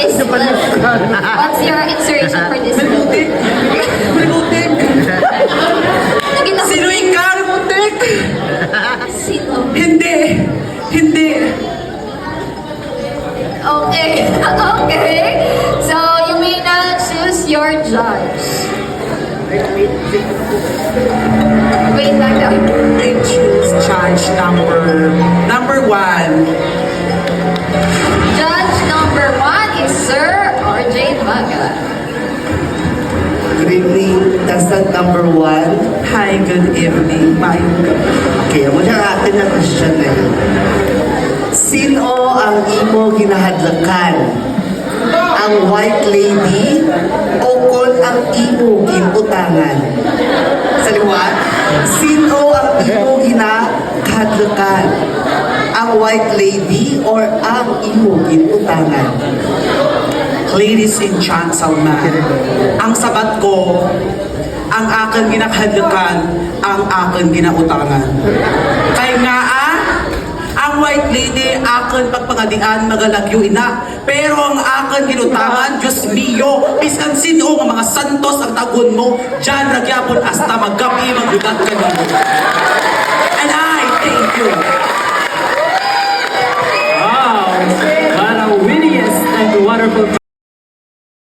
this list? What's your inspiration for this list? Malimutik! Nakita ko Sino ikaw, Malimutik? Sino? Hindi! Hindi! Okay. Okay. So, you may now choose your judge. Wait lang daw. I choose judge number 1. Judge number 1 is Sir RJ Maga. Good evening, contestant number 1. Hi, good evening. Mayong gabi. Okay, mo siya atin na question na yun. Sino ang imo ginahadlakan? Ang white lady o kon ang imo ginutangan? Sa liwat, sino ang imo ginahadlakan? Ang white lady or ang imo ginutangan? Ladies and gentlemen, ang sabat ko, ang aking ginakahadlakan, ang aking ginautangan. Kaya nga ang white lady akin pagpangadian magalagyo ina. Pero ang akin ginutangan, Diyos mio, iskan sino nga mga santos ang tagon mo, dyan nagyapon hasta maggabi magbugat ka nimo.